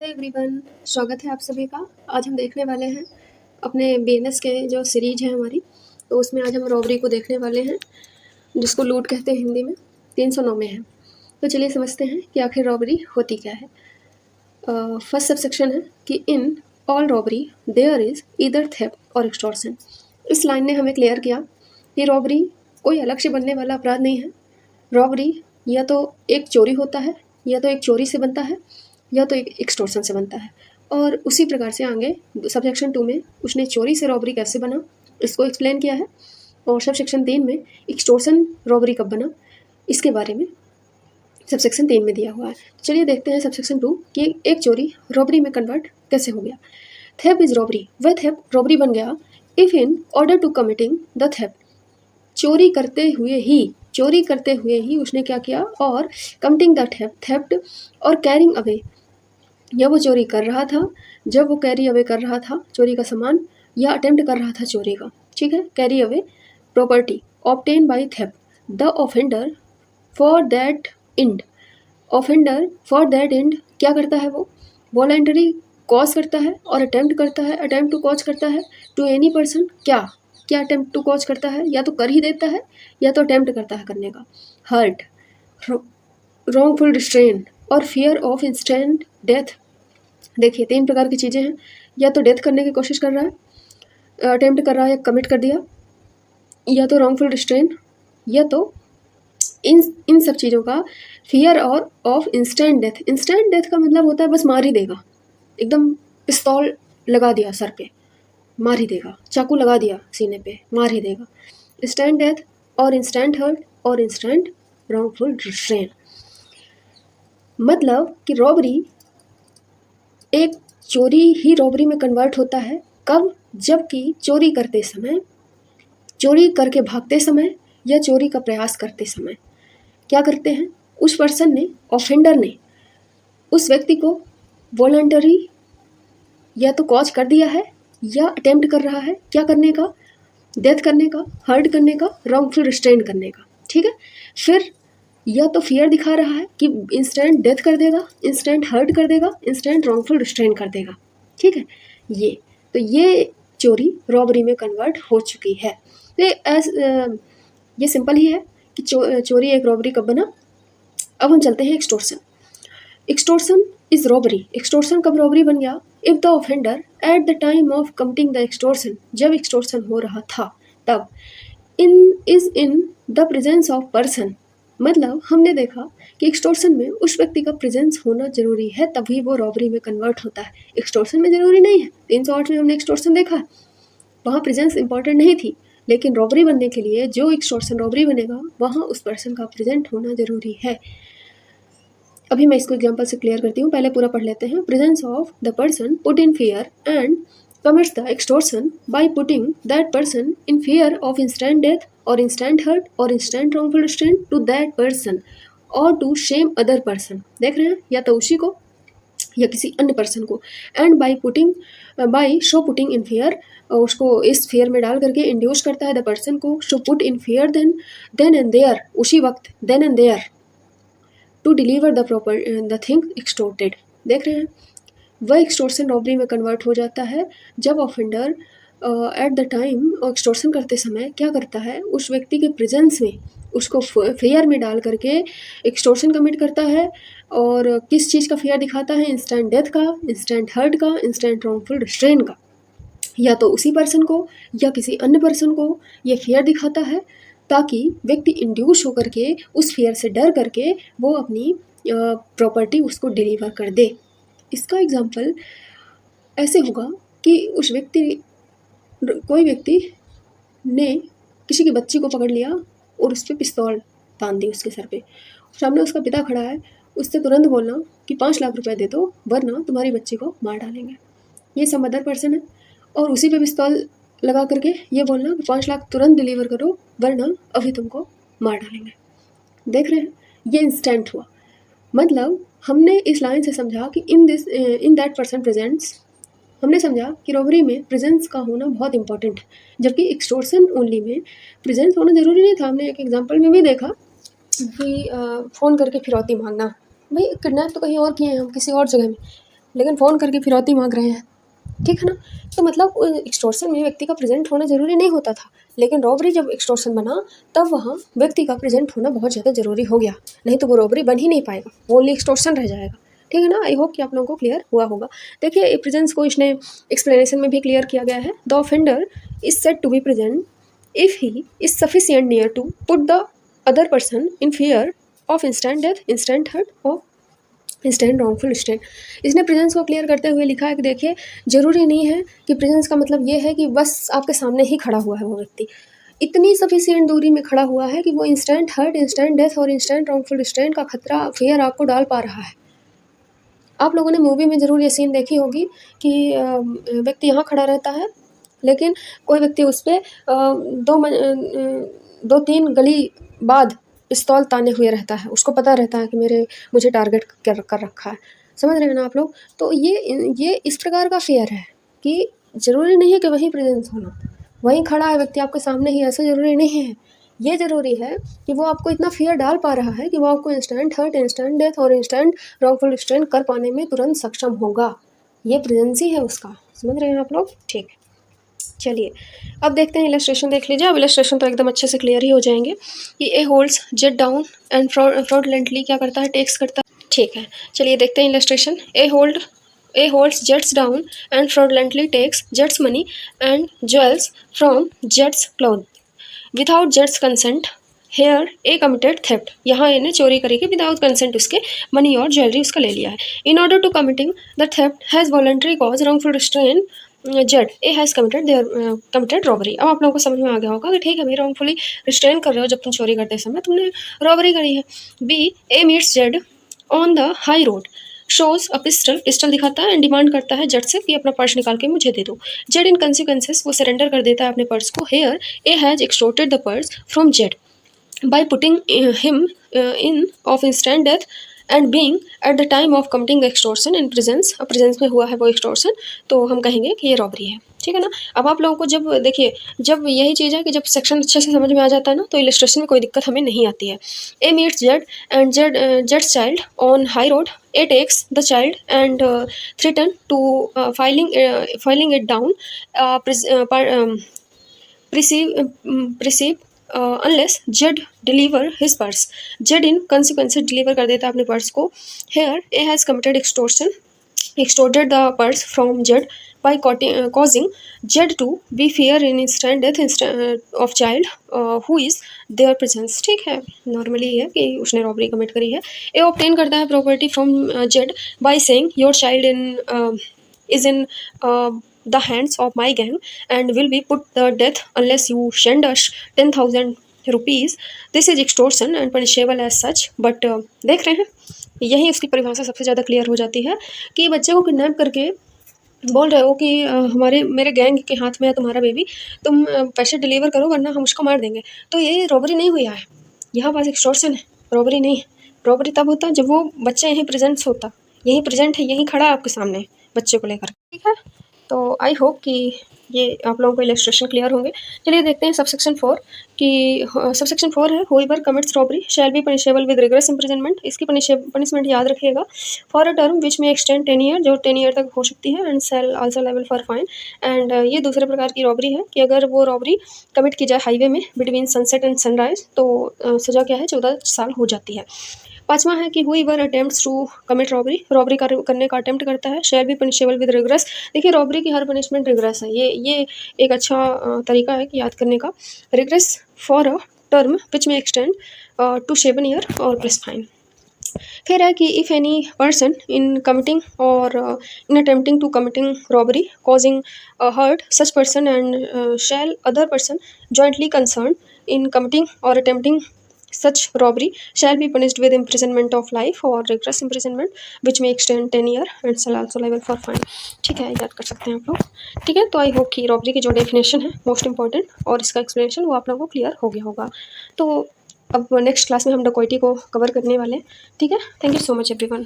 Everyone, स्वागत है आप सभी का। आज हम देखने वाले हैं अपने बीएनएस के जो सीरीज है हमारी, तो उसमें आज हम रॉबरी को देखने वाले हैं, जिसको लूट कहते हैं हिंदी में। 309 में है। तो चलिए समझते हैं कि आखिर रॉबरी होती क्या है। फर्स्ट सबसेक्शन है कि in all robbery there is either theft और एक्सटॉर्शन। इस लाइन ने हमें क्लियर किया कि रॉबरी कोई अलग से बनने वाला अपराध नहीं है। रॉबरी या तो एक चोरी होता है, या तो एक चोरी से बनता है, या तो एक एक्सटॉर्शन से बनता है। और उसी प्रकार से आगे सबसेक्शन 2 में उसने चोरी से रॉबरी कैसे बना इसको एक्सप्लेन किया है, और सबसेक्शन 3 में एक्सटॉर्शन रॉबरी कब बना इसके बारे में सबसेक्शन 3 में दिया हुआ है। चलिए देखते हैं सबसेक्शन 2 कि एक चोरी रॉबरी में कन्वर्ट कैसे हो गया। थेफ्ट इज रॉबरी, वह थेफ्ट रॉबरी बन गया if in order to committing the theft, चोरी करते हुए ही उसने क्या किया, और कमिटिंग द थेफ्ट और कैरिंग अवे, या वो चोरी कर रहा था, जब वो कैरी अवे कर रहा था चोरी का सामान, या अटेम्प्ट कर रहा था चोरी का, ठीक है। Carry away property obtain by theft the offender for that and, क्या करता है वो, वॉलंटरी कॉज करता है और अटेम्प्ट करता है, अटेम्प्ट टू कॉज करता है टू एनी पर्सन, क्या अटेम्प्ट टू कॉज करता है, या तो कर ही देता है या तो अटेम्प्ट करता है करने का। हर्ट, रॉन्गफुल रिस्ट्रेन और फियर ऑफ इंस्टेंट डेथ। देखिए 3 प्रकार की चीज़ें हैं, या तो डेथ करने की कोशिश कर रहा है, अटेम्प्ट कर रहा है, कमिट कर दिया, या तो रॉन्गफुल रिस्ट्रेन, या तो इन सब चीज़ों का फियर और of instant death. Instant death का मतलब होता है बस मार ही देगा, एकदम पिस्तौल लगा दिया सर पे, मार ही देगा, चाकू लगा दिया सीने पे, मार ही देगा। इंस्टेंट डेथ और इंस्टेंट हर्ट और इंस्टेंट रॉन्गफुल रिस्ट्रेन। मतलब कि रॉबरी, एक चोरी ही रॉबरी में कन्वर्ट होता है कब, जबकि चोरी करते समय, चोरी करके भागते समय, या चोरी का प्रयास करते समय क्या करते हैं, उस पर्सन ने, ऑफेंडर ने उस व्यक्ति को वॉलंटरी या तो कॉज कर दिया है, या अटेम्प्ट कर रहा है क्या करने का, डेथ करने का, हर्ट करने का, रॉन्गफुल रिस्ट्रेन करने का, ठीक है। फिर या तो फियर दिखा रहा है कि इंस्टेंट डेथ कर देगा, इंस्टेंट हर्ट कर देगा, इंस्टेंट रॉन्गफुल रिस्ट्रेन कर देगा, ठीक है। ये चोरी रॉबरी में कन्वर्ट हो चुकी है। ये सिंपल ही है कि चोरी एक रॉबरी कब बना। अब हम चलते हैं एक्सटॉर्शन इज रॉबरी। एक्सटॉर्शन कब रॉबरी बन गया, if the offender eight the time of committing the extortion, जब एक्सटॉर्शन हो रहा था तब, in the presence of person. मतलब हमने देखा कि एक्सटॉर्शन में उस व्यक्ति का प्रेजेंस होना जरूरी है, तभी वो रॉबरी में कन्वर्ट होता है। एक्सटॉर्शन में जरूरी नहीं है। 308 में हमने एक्सटॉर्शन देखा है, वहाँ प्रेजेंस इंपॉर्टेंट नहीं थी, लेकिन रॉबरी बनने के लिए जो एक्सटॉर्शन रॉबरी बनेगा वहाँ उस पर्सन का प्रेजेंट होना जरूरी है। अभी मैं इसको एग्जाम्पल से क्लियर करती हूँ, पहले पूरा पढ़ लेते हैं। Presence of the person put in fear and commits the extortion by putting that person in fear of instant death or instant hurt or instant wrongful restraint to that person or to shame other person। देख रहे हैं, या तो उसी को या किसी अन्य पर्सन को। And by so putting in fear, उसको इस फियर में डाल करके इंड्यूस करता है द पर्सन को, so put in fear then and there, उसी वक्त, then and there, to deliver the thing extorted. देख रहे हैं, वह एक्सटॉर्शन रॉबरी में कन्वर्ट हो जाता है जब offender eight the time extortion करते समय क्या करता है, उस व्यक्ति के प्रेजेंस में उसको फेयर में डाल करके एक्सटॉर्शन कमिट करता है। और किस चीज़ का फेयर दिखाता है, इंस्टेंट डेथ का, इंस्टेंट हर्ट का, इंस्टेंट रॉन्गफुल रिस्ट्रेन का। या तो उसी पर्सन को या किसी अन्य पर्सन को ये फेयर दिखाता है, ताकि व्यक्ति इंड्यूस होकर के उस फेयर से डर करके वो अपनी प्रॉपर्टी उसको डिलीवर कर दे। इसका एग्जाम्पल ऐसे होगा कि कोई व्यक्ति ने किसी की बच्ची को पकड़ लिया और उस पर पिस्तौल तान दी उसके सर पे, सामने उसका पिता खड़ा है, उससे तुरंत बोलना कि 5 लाख रुपए दे दो वरना तुम्हारी बच्ची को मार डालेंगे। ये सब अदर पर्सन है, और उसी पे पिस्तौल लगा करके ये बोलना कि 5 लाख तुरंत डिलीवर करो वरना अभी तुमको मार डालेंगे। देख रहे हैं, ये इंस्टेंट हुआ। मतलब हमने इस लाइन से समझा कि इन दैट पर्सन प्रेजेंट्स, हमने समझा कि रॉबरी में प्रेजेंस का होना बहुत इंपॉर्टेंट है, जबकि एक्सटॉर्शन ओनली में प्रेजेंस होना ज़रूरी नहीं था। हमने एक एग्जांपल में भी देखा कि फ़ोन करके फिरौती मांगना, भाई किडनैप तो कहीं और किए हैं हम, किसी और जगह में, लेकिन फ़ोन करके फिरौती मांग रहे हैं, ठीक है ना। तो मतलब एक्सटॉर्शन में व्यक्ति का प्रेजेंट होना ज़रूरी नहीं होता था, लेकिन रॉबरी जब एक्सटॉर्शन बना तब वहाँ व्यक्ति का प्रेजेंट होना बहुत ज़्यादा ज़रूरी हो गया, नहीं तो वो रॉबरी बन ही नहीं पाएगा, वो ओनली एक्सटॉर्शन रह जाएगा, ठीक है ना। आई होप कि आप लोगों को क्लियर हुआ होगा। देखिए प्रेजेंस को इसने एक्सप्लेनेशन में भी क्लियर किया गया है। The offender is said to be present if he is sufficient near to put the other person in fear of instant death, instant hurt और इंस्टेंट रॉन्गफुल स्टेट। इसने प्रेजेंस को क्लियर करते हुए लिखा है कि देखिए ज़रूरी नहीं है कि प्रेजेंस का मतलब ये है कि बस आपके सामने ही खड़ा हुआ है वो व्यक्ति, इतनी सफिशिएंट दूरी में खड़ा हुआ है कि वो इंस्टेंट हर्ट, इंस्टेंट डेथ और इंस्टेंट रॉन्गफुल स्टेट का खतरा, फियर आपको डाल पा रहा है। आप लोगों ने मूवी में ज़रूर ये सीन देखी होगी कि व्यक्ति यहाँ खड़ा रहता है, लेकिन कोई व्यक्ति उस पर 2-3 गली बाद पिस्तौल ताने हुए रहता है, उसको पता रहता है कि मुझे टारगेट कर रखा है। समझ रहे हैं ना आप लोग। तो ये इस प्रकार का फियर है कि ज़रूरी नहीं है कि वहीं प्रेजेंस होना, वहीं खड़ा है व्यक्ति आपके सामने ही, ऐसा ज़रूरी नहीं है। ये ज़रूरी है कि वो आपको इतना फियर डाल पा रहा है कि वो आपको इंस्टेंट हर्ट, इंस्टेंट डेथ और इंस्टेंट रॉन्गफुल स्ट्रेन कर पाने में तुरंत सक्षम होगा। ये प्रेजेंस ही है उसका। समझ रहे हैं आप लोग। ठीक है, चलिए अब देखते हैं इलस्ट्रेशन। देख लीजिए, अब इलस्ट्रेशन तो एकदम अच्छे से क्लियर ही हो जाएंगे कि A holds Z down and fraudulently क्या करता है, टेक्स करता है। ठीक है, चलिए देखते हैं illustration. A holds jets down and fraudulently takes jets money and jewels from jets cloth without jets consent. Hair A committed theft, यहाँ इन्हें चोरी करके विदाउट कंसेंट उसके मनी और ज्वेलरी उसका ले लिया है। इन order to committing the theft has voluntary cause wrongful restrain Z A has committed robbery. अब आप लोगों को समझ में आ गया होगा कि ठीक है भाई, रॉन्गफुली रिस्ट्रेन कर रहे हो जब तुम चोरी करते समय तुमने रॉबरी करी है। B A meets Z on the high road, shows a pistol दिखाता है एंड डिमांड करता है जेड से कि अपना पर्स निकाल के मुझे दे दो। जेड इन कंसिक्वेंसेस वो सरेंडर कर देता है अपने पर्स को। Here A has extorted the purse from Z by putting him in of instant death and being at the time of committing the extortion in presence. अब presence में हुआ है वो एक्सटोर्शन, तो हम कहेंगे कि ये रॉबरी है, ठीक है ना। अब आप लोगों को जब देखिए, जब यही चीज़ है कि जब सेक्शन अच्छे से समझ में आ जाता है ना, तो इलस्ट्रेशन में कोई दिक्कत हमें नहीं आती है। ए मीट्स जेड एंड जेड्स child on high road. A takes the child and threaten to filing it down precipice unless Z deliver his purse. Z in consequences deliver कर देता है अपने पर्स को। Here A has committed extorted the purse from Jed by causing Jed to be fear in instant death of child who is their presence। ठीक है, normally है कि उसने रॉबरी कमिट करी है। ए ऑब्टेन करता है property from Z by saying your child is in the hands of my gang and will be put to death unless you send us 10,000 rupees। This is extortion and punishable as such। but देख रहे हैं, यही उसकी परिभाषा सबसे ज़्यादा clear हो जाती है कि बच्चे को किडनैप करके बोल रहे हो कि मेरे गैंग के हाथ में है तुम्हारा बेबी, तुम पैसे डिलीवर करो वरना हम उसको मार देंगे। तो ये रॉबरी नहीं हुई है, यहाँ पास एक्सटॉर्शन है, रॉबरी नहीं है। रॉबरी तब होता जब वो बच्चा यहीं प्रेजेंट होता, यहीं प्रेजेंट है, यहीं खड़ा है आपके सामने बच्चे को लेकर, ठीक है। तो आई होप कि ये आप लोगों को इलस्ट्रेशन क्लियर होंगे। चलिए देखते हैं सबसेक्शन 4 कि सबसेक्शन 4 है whoever commits robbery shall be punishable with rigorous imprisonment। इसकी पनिशमेंट याद रखिएगा। For a term which may extend 10 year, जो 10 ईयर तक हो सकती है। And shall also liable for fine। And ये दूसरे प्रकार की रॉबरी है कि अगर वो रॉबरी कमिट की जाए हाईवे में बिटवीन सनसेट एंड सनराइज तो सज़ा क्या है, 14 साल हो जाती है। पांचवा है कि whoever attempts to commit robbery करने का अटेम्प्ट करता है shall be punishable with rigorous। देखिए रॉबरी की हर पनिशमेंट रिग्रेस है, ये एक अच्छा तरीका है कि याद करने का। Rigorous for a term which may extend to 7 year और प्लस फाइन। फिर है कि if any person in committing or in attempting to committing robbery causing hurt such person and shall other person jointly concern in committing or attempting such robbery shall be punished with imprisonment of life or rigorous imprisonment which may extend 10 year and shall also liable for fine। ठीक है, याद कर सकते हैं आप लोग। ठीक है, तो आई होप कि रॉबरी की जो डेफिनेशन है मोस्ट इंपॉर्टेंट और इसका एक्सप्लेनेशन वो आप लोगों को क्लियर हो गया होगा। तो अब नेक्स्ट क्लास में हम डकैती को कवर करने वाले हैं। ठीक है, thank you so much everyone.